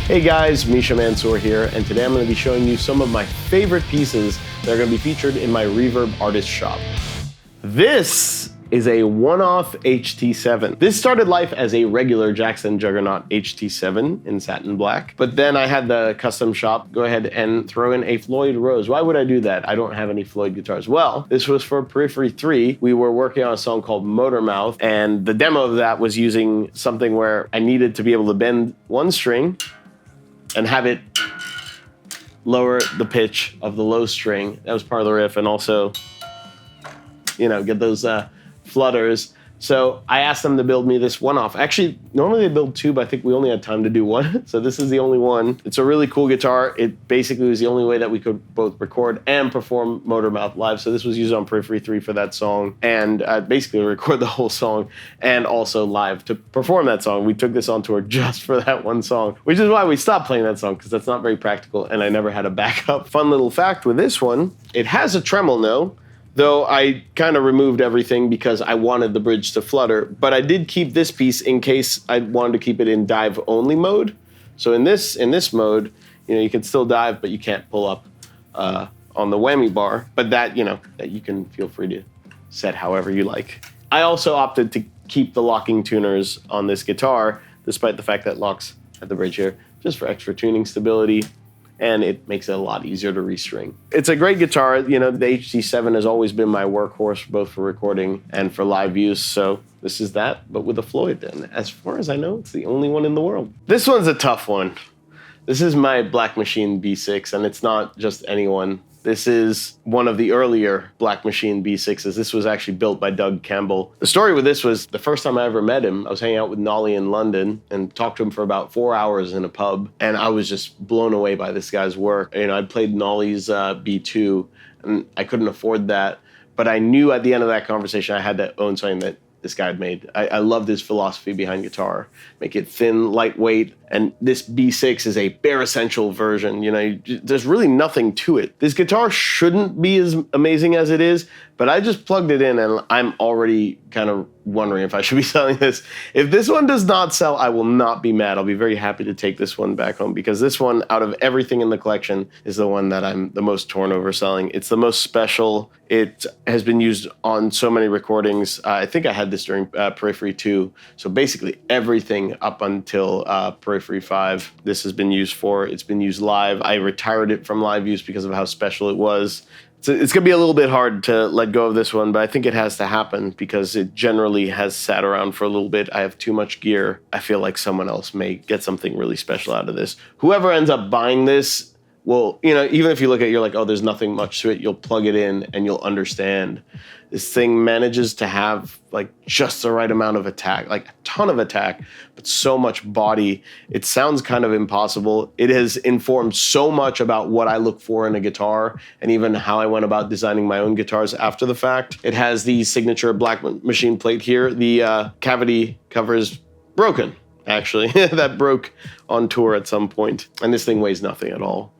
Hey guys, Misha Mansoor here, and today I'm going to be showing you some of my favorite pieces that are going to be featured in my Reverb artist shop. This is a one-off HT7. This started life as a regular Jackson Juggernaut HT7 in satin black, but then I had the custom shop go ahead and throw in a Floyd Rose. Why would I do that? I don't have any Floyd guitars. Well, this was for Periphery 3. We were working on a song called Motor Mouth, and the demo of that was using something where I needed to be able to bend one string and have it lower the pitch of the low string. That was part of the riff, and also, you know, get those flutters. So I asked them to build me this one-off. Actually, normally they build two, but I think we only had time to do one. So this is the only one. It's a really cool guitar. It basically was the only way that we could both record and perform Motor Mouth live. So this was used on Periphery 3 for that song, and basically record the whole song and also live to perform that song. We took this on tour just for that one song, which is why we stopped playing that song, because that's not very practical, and I never had a backup. Fun little fact with this one, it has a tremolo, though I kind of removed everything because I wanted the bridge to flutter, but I did keep this piece in case I wanted to keep it in dive only mode. So in this mode, you know, you can still dive, but you can't pull up on the whammy bar, but that, you know, that you can feel free to set however you like. I also opted to keep the locking tuners on this guitar, despite the fact that it locks at the bridge here, just for extra tuning stability. And it makes it a lot easier to restring. It's a great guitar. You know, the HT7 has always been my workhorse, both for recording and for live use. So this is that, but with a Floyd. And as far as I know, it's the only one in the world. This one's a tough one. This is my Black Machine B6, and it's not just anyone. This is one of the earlier Black Machine B6s. This was actually built by Doug Campbell. The story with this was the first time I ever met him, I was hanging out with Nolly in London and talked to him for about 4 hours in a pub. And I was just blown away by this guy's work. You know, I'd played Nolly's B2 and I couldn't afford that. But I knew at the end of that conversation I had to own something that this guy had made. I loved his philosophy behind guitar. Make it thin, lightweight, and this B6 is a bare essential version. You know, there's really nothing to it. This guitar shouldn't be as amazing as it is, but I just plugged it in and I'm already kind of wondering if I should be selling this. If this one does not sell, I will not be mad. I'll be very happy to take this one back home, because this one, out of everything in the collection, is the one that I'm the most torn over selling. It's the most special. It has been used on so many recordings. I think I had this during Periphery 2. So basically everything up until Periphery 5, this has been used for. It's been used live. I retired it from live use because of how special it was. So it's going to be a little bit hard to let go of this one, but I think it has to happen because it generally has sat around for a little bit. I have too much gear. I feel like someone else may get something really special out of this. Whoever ends up buying this will, you know, even if you look at it, you're like, oh, there's nothing much to it. You'll plug it in and you'll understand. This thing manages to have like just the right amount of attack, like a ton of attack, but so much body. It sounds kind of impossible. It has informed so much about what I look for in a guitar and even how I went about designing my own guitars after the fact. It has the signature Black Machine plate here. The cavity cover is broken, actually. That broke on tour at some point. And this thing weighs nothing at all.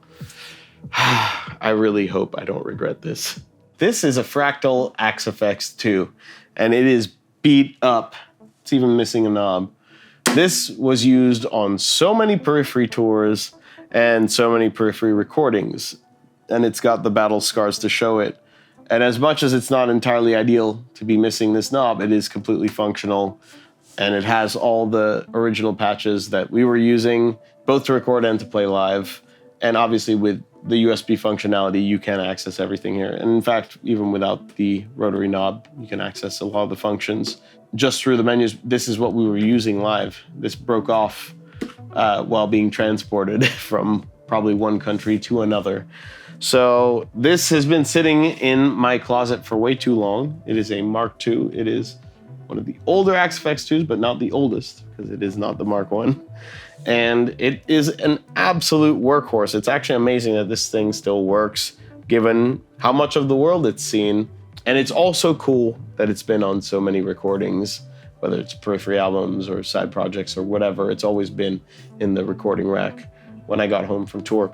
I really hope I don't regret this. This is a Fractal FX2, and it is beat up. It's even missing a knob. This was used on so many Periphery tours and so many Periphery recordings, and it's got the battle scars to show it. And as much as it's not entirely ideal to be missing this knob, it is completely functional, and it has all the original patches that we were using, both to record and to play live. And obviously with the USB functionality, you can access everything here. And in fact, even without the rotary knob, you can access a lot of the functions just through the menus. This is what we were using live. This broke off while being transported from probably one country to another. So this has been sitting in my closet for way too long. It is a Mark II. It is one of the older FX2s, but not the oldest, because it is not the Mark I. And it is an absolute workhorse. It's actually amazing that this thing still works, given how much of the world it's seen. And it's also cool that it's been on so many recordings, whether it's Periphery albums or side projects or whatever. It's always been in the recording rack when I got home from tour.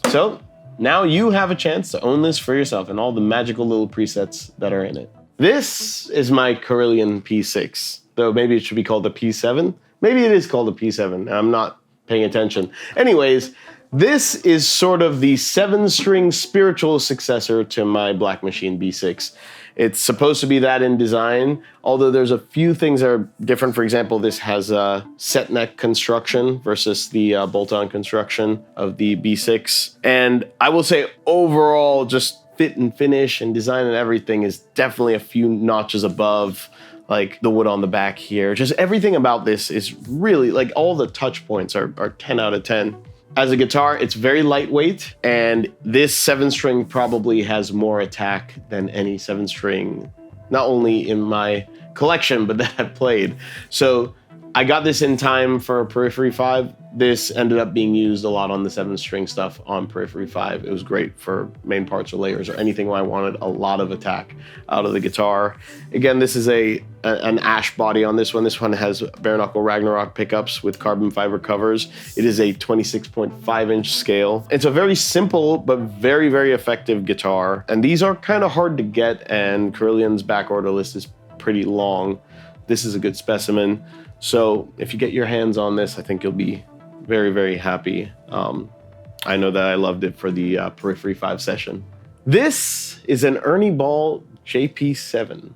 So now you have a chance to own this for yourself and all the magical little presets that are in it. This is my Carillion P6, though maybe it should be called the P7. Maybe it is called a P7. I'm not paying attention. Anyways, this is sort of the 7-string spiritual successor to my Black Machine B6. It's supposed to be that in design, although there's a few things that are different. For example, this has a set neck construction versus the bolt-on construction of the B6. And I will say overall, just fit and finish and design and everything is definitely a few notches above like the wood on the back here. Just everything about this is really, like all the touch points are 10 out of 10. As a guitar, it's very lightweight, and this 7-string probably has more attack than any 7-string, not only in my collection, but that I've played. So I got this in time for Periphery 5. This ended up being used a lot on the 7-string stuff on Periphery 5. It was great for main parts or layers or anything where I wanted a lot of attack out of the guitar. Again, this is an ash body on this one. This one has bare knuckle Ragnarok pickups with carbon fiber covers. It is a 26.5-inch scale. It's a very simple but very, very effective guitar. And these are kind of hard to get, and Carillion's back order list is pretty long. This is a good specimen. So if you get your hands on this, I think you'll be very, very happy. I know that I loved it for the Periphery 5 session. This is an Ernie Ball JP7,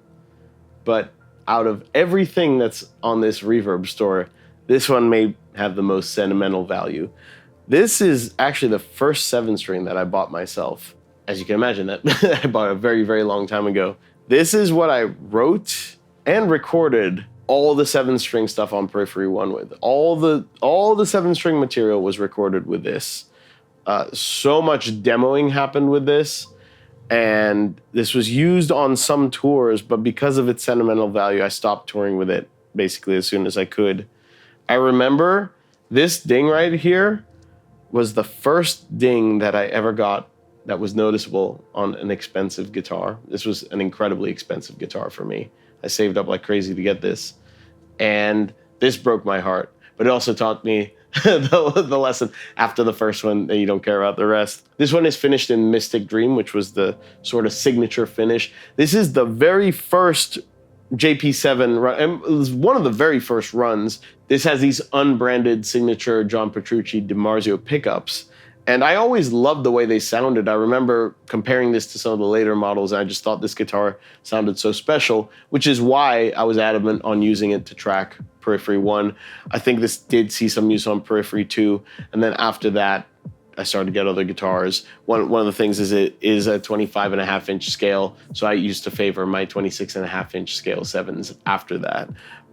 but out of everything that's on this Reverb store, this one may have the most sentimental value. This is actually the first 7-string that I bought myself. As you can imagine, that I bought a very, very long time ago. This is what I wrote and recorded all the 7-string stuff on Periphery 1 with. All the 7-string material was recorded with this. So much demoing happened with this, and this was used on some tours, but because of its sentimental value, I stopped touring with it basically as soon as I could. I remember this ding right here was the first ding that I ever got that was noticeable on an expensive guitar. This was an incredibly expensive guitar for me. I saved up like crazy to get this, and this broke my heart. But it also taught me the lesson after the first one that you don't care about the rest. This one is finished in Mystic Dream, which was the sort of signature finish. This is the very first JP7 run, and it was one of the very first runs. This has these unbranded signature John Petrucci DiMarzio pickups. And I always loved the way they sounded. I remember comparing this to some of the later models, and I just thought this guitar sounded so special, which is why I was adamant on using it to track Periphery 1. I think this did see some use on Periphery 2, and then after that, I started to get other guitars. One of the things is it is a 25.5-inch scale, so I used to favor my 26.5-inch scale 7s after that.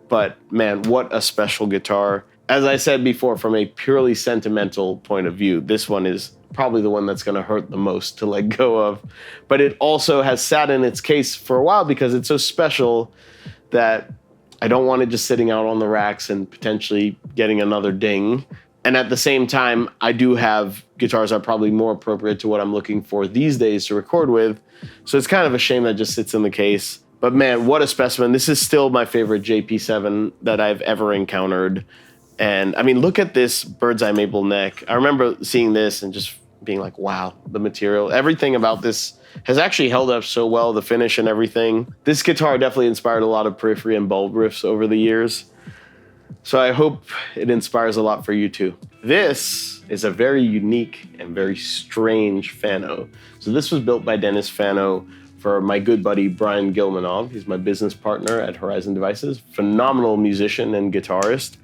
But man, what a special guitar. As I said before, from a purely sentimental point of view, this one is probably the one that's going to hurt the most to let go of. But it also has sat in its case for a while because it's so special that I don't want it just sitting out on the racks and potentially getting another ding. And at the same time, I do have guitars that are probably more appropriate to what I'm looking for these days to record with. So it's kind of a shame that just sits in the case. But man, what a specimen. This is still my favorite JP7 that I've ever encountered. And I mean, look at this bird's eye maple neck. I remember seeing this and just being like, wow, the material, everything about this has actually held up so well, the finish and everything. This guitar definitely inspired a lot of Periphery and bulb riffs over the years. So I hope it inspires a lot for you too. This is a very unique and very strange Fano. So this was built by Dennis Fano for my good buddy, Brian Gilmanov. He's my business partner at Horizon Devices, phenomenal musician and guitarist.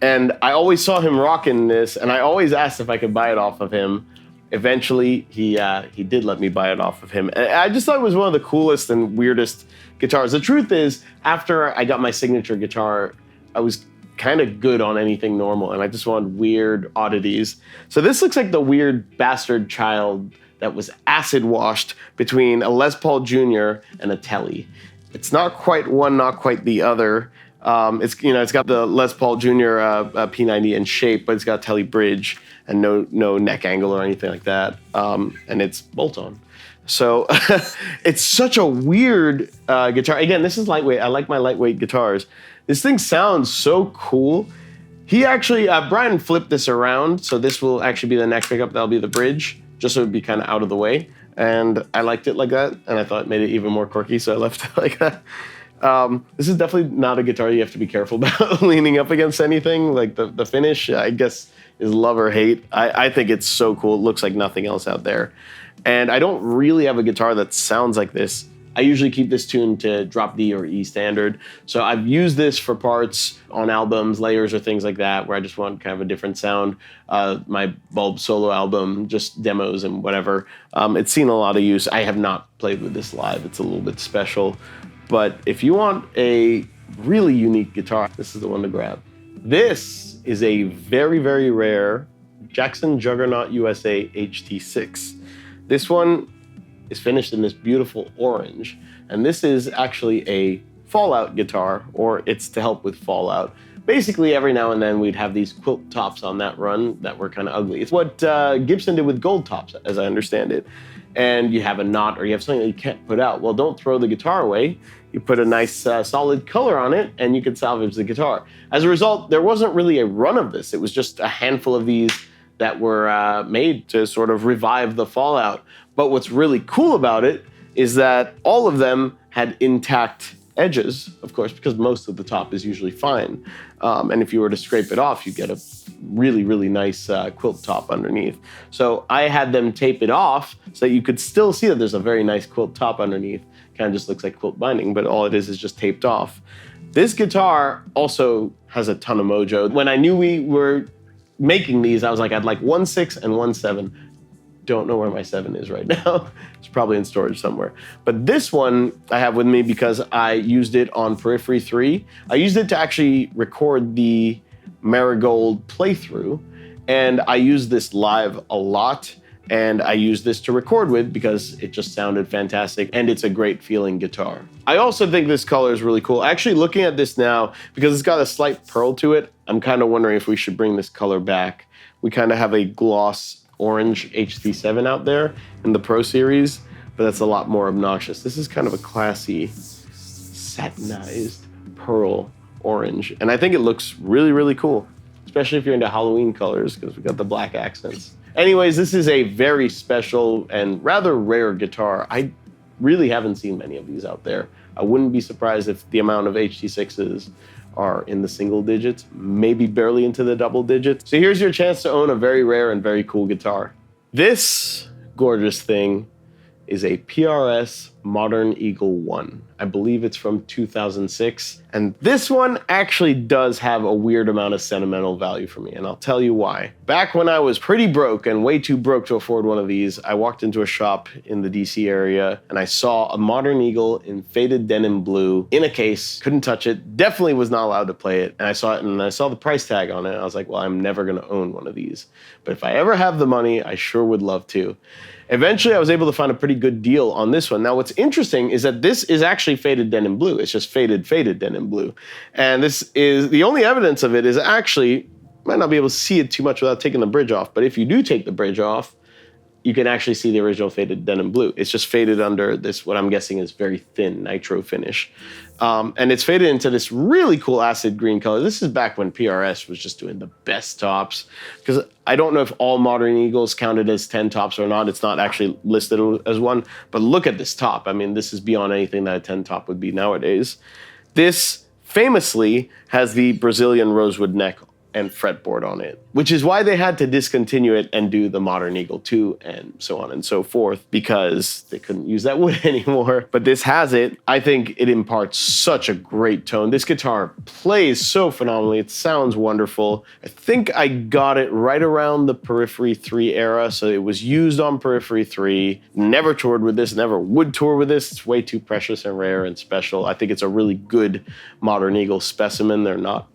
And I always saw him rocking this, and I always asked if I could buy it off of him. Eventually, he did let me buy it off of him. And I just thought it was one of the coolest and weirdest guitars. The truth is, after I got my signature guitar, I was kind of good on anything normal, and I just wanted weird oddities. So this looks like the weird bastard child that was acid washed between a Les Paul Jr. and a Tele. It's not quite one, not quite the other. It's got the Les Paul Jr. P90 in shape, but it's got Tele bridge and no neck angle or anything like that. And it's bolt-on. So it's such a weird guitar. Again, this is lightweight. I like my lightweight guitars. This thing sounds so cool. He actually, Brian flipped this around, so this will actually be the neck pickup. That'll be the bridge, just so it'd be kind of out of the way. And I liked it like that, and I thought it made it even more quirky, so I left it like that. This is definitely not a guitar you have to be careful about leaning up against anything. Like the finish, I guess is love or hate. I think it's so cool. It looks like nothing else out there. And I don't really have a guitar that sounds like this. I usually keep this tuned to drop D or E standard. So I've used this for parts on albums, layers, or things like that, where I just want kind of a different sound. My Bulb solo album, just demos and whatever. It's seen a lot of use. I have not played with this live. It's a little bit special. But if you want a really unique guitar, this is the one to grab. This is a very, very rare Jackson Juggernaut USA HT6. This one is finished in this beautiful orange, and this is actually a fallout guitar, or it's to help with fallout. Basically, every now and then we'd have these quilt tops on that run that were kind of ugly. It's what Gibson did with gold tops, as I understand it. And you have a knot, or you have something that you can't put out. Well, don't throw the guitar away. You put a nice solid color on it, and you can salvage the guitar. As a result, there wasn't really a run of this. It was just a handful of these that were made to sort of revive the fallout. But what's really cool about it is that all of them had intact edges, of course, because most of the top is usually fine. And if you were to scrape it off, you get a really, really nice quilt top underneath. So I had them tape it off so that you could still see that there's a very nice quilt top underneath. Kind of just looks like quilt binding, but all it is just taped off. This guitar also has a ton of mojo. When I knew we were making these, I was like, I'd like 1.6 and 1.7. Don't know where my 7 is right now. It's probably in storage somewhere. But this one I have with me because I used it on Periphery 3. I used it to actually record the Marigold playthrough, and I used this live a lot, and I used this to record with because it just sounded fantastic, and it's a great feeling guitar. I also think this color is really cool. Actually, looking at this now, because it's got a slight pearl to it, I'm kind of wondering if we should bring this color back. We kind of have a gloss orange HT7 out there in the Pro Series, but that's a lot more obnoxious. This is kind of a classy, satinized pearl orange, and I think it looks really, really cool, especially if you're into Halloween colors, because we got the black accents. Anyways, this is a very special and rather rare guitar. I really haven't seen many of these out there. I wouldn't be surprised if the amount of HT6s are in the single digits, maybe barely into the double digits. So here's your chance to own a very rare and very cool guitar. This gorgeous thing is a PRS Modern Eagle 1. I believe it's from 2006. And this one actually does have a weird amount of sentimental value for me, and I'll tell you why. Back when I was pretty broke and way too broke to afford one of these, I walked into a shop in the DC area and I saw a Modern Eagle in faded denim blue in a case, couldn't touch it, definitely was not allowed to play it. And I saw it and I saw the price tag on it. I was like, well, I'm never gonna own one of these. But if I ever have the money, I sure would love to. Eventually, I was able to find a pretty good deal on this one. Now, what's interesting is that this is actually faded denim blue. It's just faded denim blue. And this is, the only evidence of it is actually, might not be able to see it too much without taking the bridge off, but if you do take the bridge off, you can actually see the original faded denim blue. It's just faded under this, what I'm guessing is very thin nitro finish. And it's faded into this really cool acid green color. This is back when PRS was just doing the best tops, because I don't know if all Modern Eagles counted as 10 tops or not. It's not actually listed as one, but look at this top. I mean, this is beyond anything that a 10 top would be nowadays. This famously has the Brazilian rosewood neck and fretboard on it, which is why they had to discontinue it and do the Modern Eagle 2 and so on and so forth, because they couldn't use that wood anymore. But this has it. I think it imparts such a great tone. This guitar plays so phenomenally. It sounds wonderful. I think I got it right around the Periphery 3 era, so it was used on Periphery 3. Never toured with this, never would tour with this. It's way too precious and rare and special. I think it's a really good Modern Eagle specimen. They're not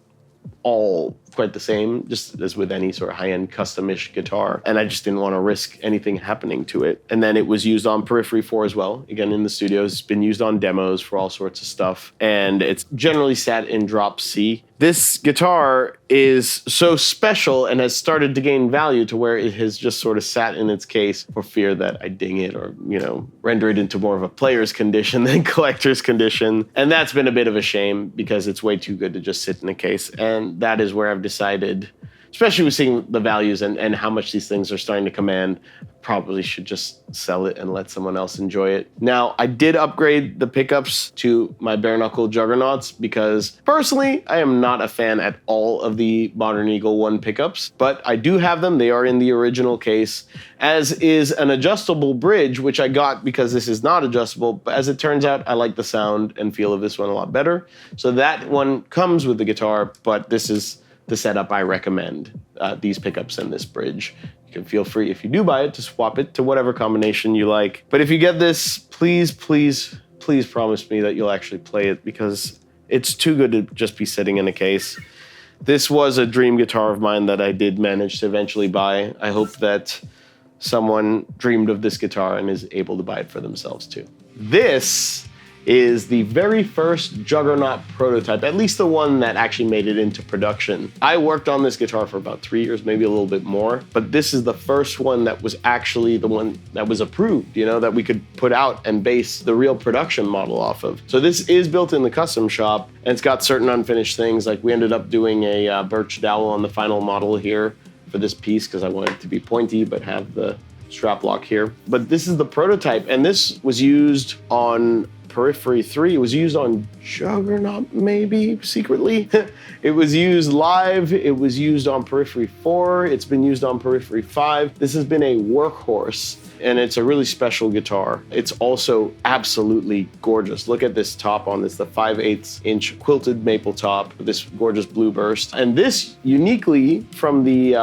all quite the same, just as with any sort of high-end custom-ish guitar. And I just didn't want to risk anything happening to it. And then it was used on Periphery 4 as well. Again, in the studios, it's been used on demos for all sorts of stuff. And it's generally sat in drop C. This guitar is so special and has started to gain value to where it has just sort of sat in its case for fear that I ding it or, you know, render it into more of a player's condition than collector's condition. And that's been a bit of a shame because it's way too good to just sit in a case. And that is where I've decided especially with seeing the values and how much these things are starting to command. Probably should just sell it and let someone else enjoy it. Now, I did upgrade the pickups to my bare knuckle Juggernauts because personally, I am not a fan at all of the Modern Eagle 1 pickups, but I do have them. They are in the original case, as is an adjustable bridge, which I got because this is not adjustable. But as it turns out, I like the sound and feel of this one a lot better. So that one comes with the guitar, but this is the setup I recommend, these pickups and this bridge. You can feel free, if you do buy it, to swap it to whatever combination you like. But if you get this, please, please, please promise me that you'll actually play it, because it's too good to just be sitting in a case. This was a dream guitar of mine that I did manage to eventually buy. I hope that someone dreamed of this guitar and is able to buy it for themselves too. This is the very first Juggernaut Prototype, at least the one that actually made it into production. I worked on this guitar for about 3 years, maybe a little bit more, but this is the first one that was actually the one that was approved, you know, that we could put out and base the real production model off of. So this is built in the custom shop, and it's got certain unfinished things, like we ended up doing a birch dowel on the final model here for this piece because I wanted it to be pointy but have the strap lock here. But this is the prototype, and this was used on Periphery 3. It was used on Juggernaut, maybe, secretly. It was used live. It was used on Periphery 4. It's been used on Periphery 5. This has been a workhorse, and it's a really special guitar. It's also absolutely gorgeous. Look at this top on this, the 5/8 inch quilted maple top with this gorgeous blue burst. And this, uniquely from the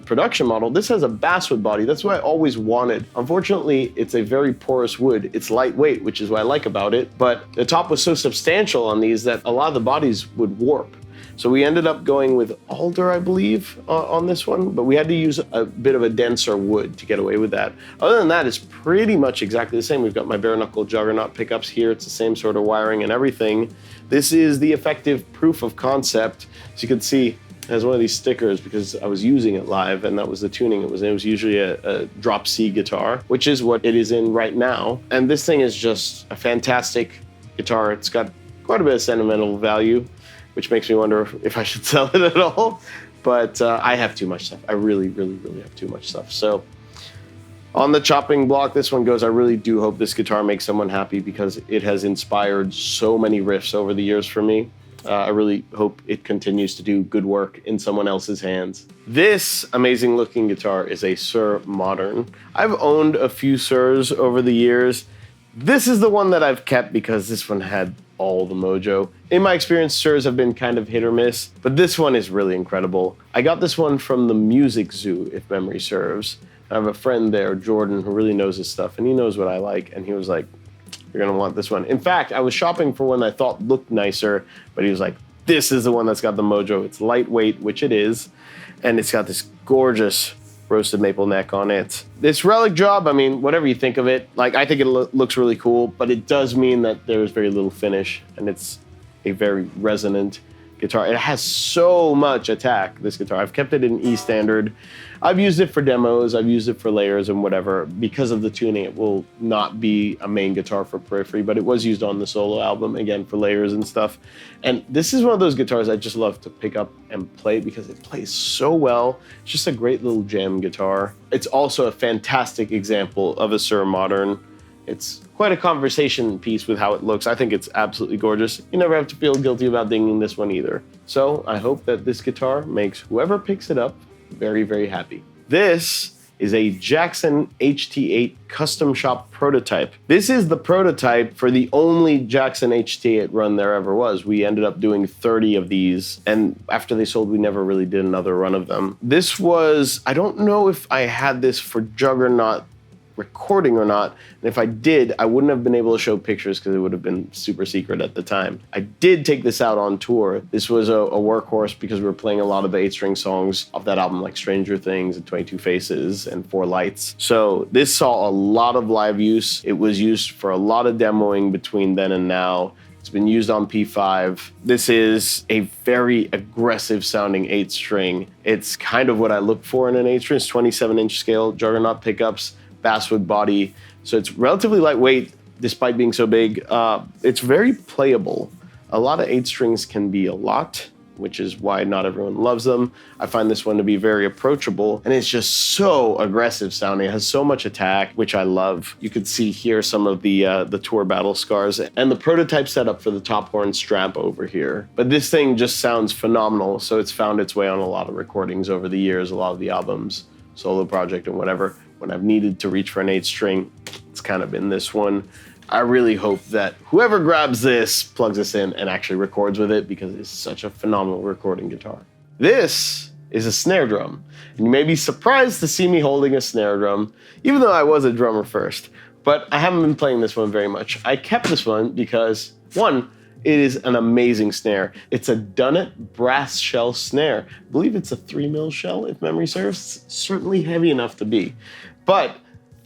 production model, this has a basswood body. That's what I always wanted. Unfortunately, it's a very porous wood. It's lightweight, which is what I like about it. But the top was so substantial on these that a lot of the bodies would warp. So we ended up going with alder, I believe, on this one, but we had to use a bit of a denser wood to get away with that. Other than that, it's pretty much exactly the same. We've got my bare knuckle Juggernaut pickups here. It's the same sort of wiring and everything. This is the effective proof of concept. As you can see, it has one of these stickers because I was using it live, and that was the tuning it was in. It was usually a drop C guitar, which is what it is in right now. And this thing is just a fantastic guitar. It's got quite a bit of sentimental value, which makes me wonder if I should sell it at all. But I have too much stuff. I really, really, really have too much stuff. So on the chopping block this one goes, I really do hope this guitar makes someone happy because it has inspired so many riffs over the years for me. I really hope it continues to do good work in someone else's hands. This amazing looking guitar is a Sir Modern. I've owned a few Sirs over the years. This is the one that I've kept because this one had all the mojo. In my experience, Sirs have been kind of hit or miss, but this one is really incredible. I got this one from the Music Zoo, if memory serves. I have a friend there, Jordan, who really knows his stuff, and he knows what I like, and he was like, you're gonna want this one. In fact, I was shopping for one that I thought looked nicer, but he was like, this is the one that's got the mojo. It's lightweight, which it is, and it's got this gorgeous roasted maple neck on it. This relic job, I mean, whatever you think of it, like I think it looks really cool, but it does mean that there's very little finish, and it's a very resonant guitar. It has so much attack, this guitar. I've kept it in E standard. I've used it for demos, I've used it for layers and whatever. Because of the tuning, it will not be a main guitar for Periphery, but it was used on the solo album, again, for layers and stuff. And this is one of those guitars I just love to pick up and play because it plays so well. It's just a great little jam guitar. It's also a fantastic example of a Sir Modern. It's quite a conversation piece with how it looks. I think it's absolutely gorgeous. You never have to feel guilty about dinging this one either. So I hope that this guitar makes whoever picks it up very, very happy. This is a Jackson HT8 custom shop prototype. This is the prototype for the only Jackson HT8 run there ever was. We ended up doing 30 of these, and after they sold, we never really did another run of them. This was, I don't know if I had this for Juggernaut recording or not, and if I did, I wouldn't have been able to show pictures because it would have been super secret at the time. I did take this out on tour. This was a workhorse because we were playing a lot of the 8-string songs off that album, like Stranger Things and 22 Faces and Four Lights. So this saw a lot of live use. It was used for a lot of demoing between then and now. It's been used on P5. This is a very aggressive sounding 8-string. It's kind of what I look for in an 8-string. It's 27-inch scale, Juggernaut pickups, basswood body, so it's relatively lightweight despite being so big. It's very playable. A lot of 8-strings can be a lot, which is why not everyone loves them. I find this one to be very approachable, and it's just so aggressive sounding. It has so much attack, which I love. You can see here some of the tour battle scars and the prototype setup for the top horn strap over here. But this thing just sounds phenomenal, so it's found its way on a lot of recordings over the years, a lot of the albums, solo project and whatever. When I've needed to reach for an 8 string, it's kind of been this one. I really hope that whoever grabs this, plugs this in, and actually records with it, because it's such a phenomenal recording guitar. This is a snare drum. And you may be surprised to see me holding a snare drum, even though I was a drummer first. But I haven't been playing this one very much. I kept this one because, one, it is an amazing snare. It's a Dunnett brass shell snare. I believe it's a 3mm shell, if memory serves. It's certainly heavy enough to be. But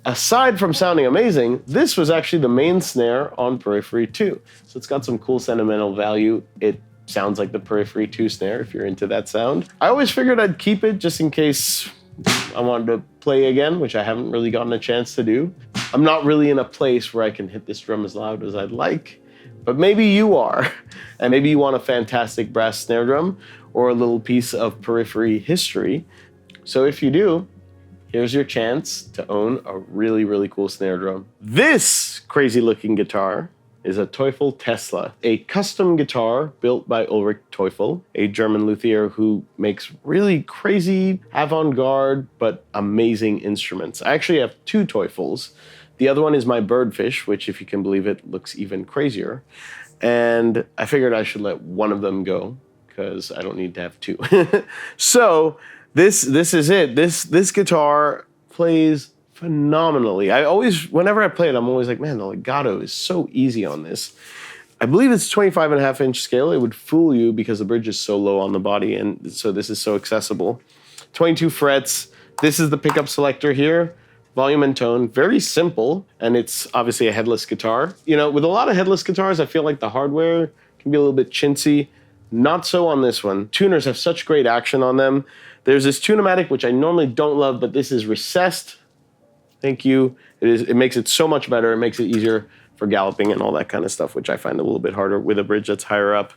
aside from sounding amazing, this was actually the main snare on Periphery 2. So it's got some cool sentimental value. It sounds like the Periphery 2 snare, if you're into that sound. I always figured I'd keep it just in case I wanted to play again, which I haven't really gotten a chance to do. I'm not really in a place where I can hit this drum as loud as I'd like, but maybe you are. And maybe you want a fantastic brass snare drum or a little piece of Periphery history. So if you do, here's your chance to own a really, really cool snare drum. This crazy looking guitar is a Toefl Tesla, a custom guitar built by Ulrich Toefl, a German luthier who makes really crazy, avant-garde, but amazing instruments. I actually have 2 Toefls. The other one is my Birdfish, which, if you can believe it, looks even crazier. And I figured I should let one of them go, because I don't need to have 2. So this is it. This guitar plays phenomenally. Whenever I play it, I'm always like, man, the legato is so easy on this. I believe it's 25.5-inch scale. It would fool you because the bridge is so low on the body, and so this is so accessible. 22 frets. This is the pickup selector here. Volume and tone, very simple, and it's obviously a headless guitar. You know, with a lot of headless guitars, I feel like the hardware can be a little bit chintzy. Not so on this one. Tuners have such great action on them. There's this Tune-o-matic, which I normally don't love, but this is recessed. Thank you. It makes it so much better. It makes it easier for galloping and all that kind of stuff, which I find a little bit harder with a bridge that's higher up.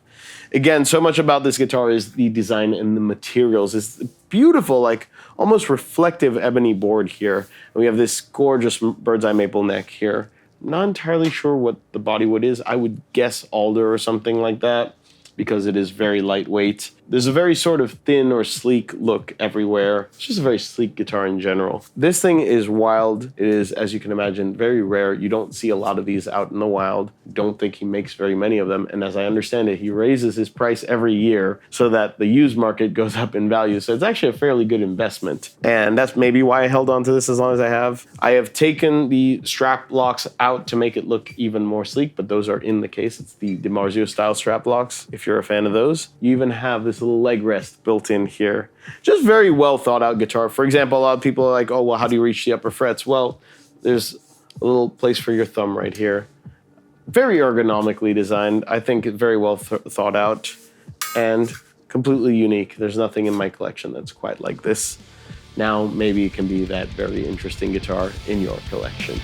Again, so much about this guitar is the design and the materials. It's beautiful, like almost reflective ebony board here. And we have this gorgeous bird's eye maple neck here. Not entirely sure what the bodywood is. I would guess alder or something like that, because it is very lightweight. There's a very sort of thin or sleek look everywhere. It's just a very sleek guitar in general. This thing is wild. It is, as you can imagine, very rare. You don't see a lot of these out in the wild. Don't think he makes very many of them. And as I understand it, he raises his price every year so that the used market goes up in value. So it's actually a fairly good investment. And that's maybe why I held on to this as long as I have. I have taken the strap locks out to make it look even more sleek, but those are in the case. It's the DiMarzio style strap locks, if you're a fan of those. You even have this little leg rest built in here. Just very well thought out guitar. For example, a lot of people are like, oh, well, how do you reach the upper frets? Well, there's a little place for your thumb right here. Very ergonomically designed. I think very well thought out and completely unique. There's nothing in my collection that's quite like this. Now, maybe it can be that very interesting guitar in your collection.